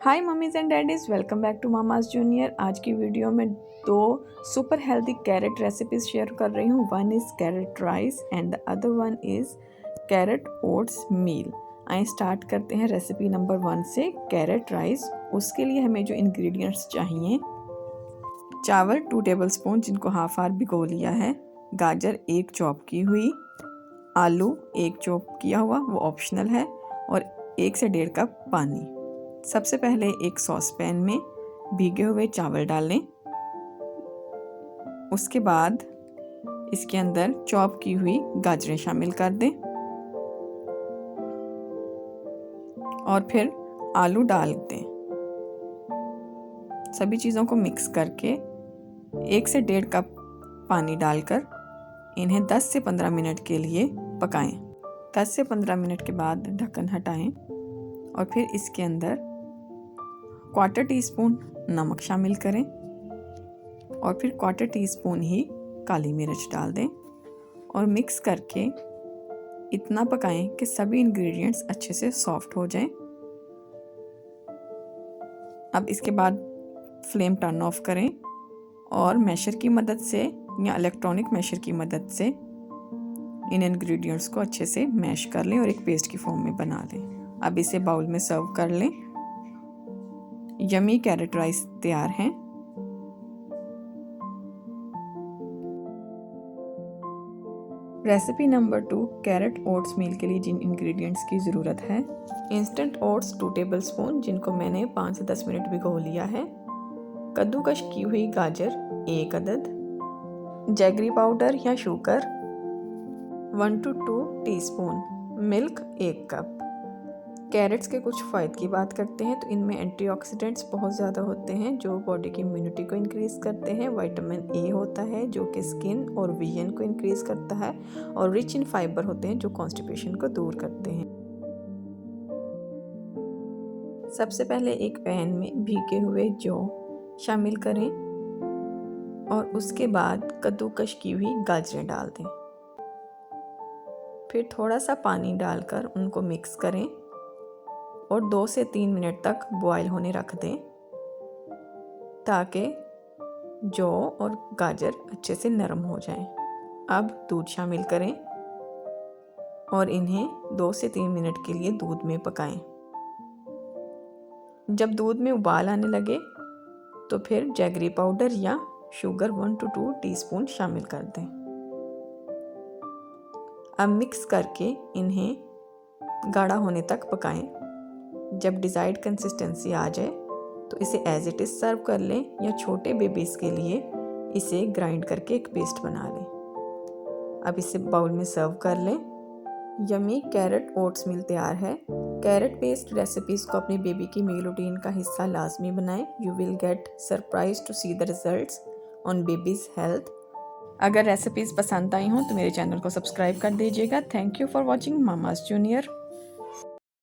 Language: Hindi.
Hi mummies and daddies, welcome back to mama's junior. आज की वीडियो में दो super healthy carrot recipes share कर रही हूँ। One is carrot rice and the other one is carrot oats meal. आइए स्टार्ट करते हैं रेसिपी नंबर 1 से, कैरेट राइस। उसके लिए हमें जो इंग्रेडिएंट्स चाहिए, चावल 2 टेबलस्पून जिनको हाफ आवर भिगो लिया है, गाजर 1 चॉप की हुई, आलू 1 चॉप किया हुआ वो ऑप्शनल है, और 1 से 1.5 कप पानी। सबसे पहले एक सॉस पैन में भीगे हुए चावल डाल लें। उसके बाद इसके अंदर चॉप की हुई गाजरें शामिल कर दें और फिर आलू डाल दें। सभी चीज़ों को मिक्स करके 1 से 1.5 कप पानी डालकर इन्हें 10 से 15 मिनट के लिए पकाएं। 10 से 15 मिनट के बाद ढक्कन हटाएं और फिर इसके अंदर 1/4 टीस्पून नमक शामिल करें और फिर 1/4 टीस्पून ही काली मिर्च डाल दें और मिक्स करके इतना पकाएं कि सभी इंग्रेडिएंट्स अच्छे से सॉफ्ट हो जाएं। अब इसके बाद फ्लेम टर्न ऑफ करें और मैशर की मदद से या इलेक्ट्रॉनिक मैशर की मदद से इन इंग्रेडिएंट्स को अच्छे से मैश कर लें और एक पेस्ट की फॉर्म में बना लें। अब इसे बाउल में सर्व कर लें। यमी कैरेट राइस तैयार हैं। रेसिपी नंबर 2, कैरेट ओट्स मील के लिए जिन इंग्रेडिएंट्स की ज़रूरत है, इंस्टेंट ओट्स 2 टेबलस्पून जिनको मैंने 5 से 10 मिनट भिगो लिया है, कद्दूकश की हुई गाजर 1 अदद, जैगरी पाउडर या sugar 1 to 2 teaspoon, milk 1 cup. Carrots के कुछ फ़ायदे की बात करते हैं तो इनमें एंटीऑक्सीडेंट्स बहुत ज़्यादा होते हैं जो बॉडी की इम्यूनिटी को इंक्रीज़ करते हैं। विटामिन ए होता है जो कि स्किन और विजन को इंक्रीज़ करता है, और रिच इन फाइबर होते हैं जो कॉन्स्टिपेशन को दूर करते हैं। सबसे पहले एक पैन में भीगे हुए जौ शामिल करें और उसके बाद कद्दूकश की हुई गाजरें डाल दें। फिर थोड़ा सा पानी डालकर उनको मिक्स करें और 2 से 3 मिनट तक बॉयल होने रख दें ताकि जौ और गाजर अच्छे से नरम हो जाएं। अब दूध शामिल करें और इन्हें 2 से 3 मिनट के लिए दूध में पकाएं। जब दूध में उबाल आने लगे तो फिर जैगरी पाउडर या शुगर 1 to 2 टीस्पून शामिल कर दें। अब मिक्स करके इन्हें गाढ़ा होने तक पकाएं। जब डिज़ायर्ड कंसिस्टेंसी आ जाए तो इसे एज इट इज़ सर्व कर लें या छोटे बेबीज़ के लिए इसे ग्राइंड करके एक पेस्ट बना लें। अब इसे बाउल में सर्व कर लें। यमी कैरेट ओट्स मील तैयार है। कैरेट बेस्ड रेसिपीज़ को अपने बेबी की मील रूटीन का हिस्सा लाजमी बनाएं। You will get surprise to see the results on baby's health. अगर रेसिपीज़ पसंद आई हों तो मेरे चैनल को सब्सक्राइब कर दीजिएगा। Thank you for watching mama's junior.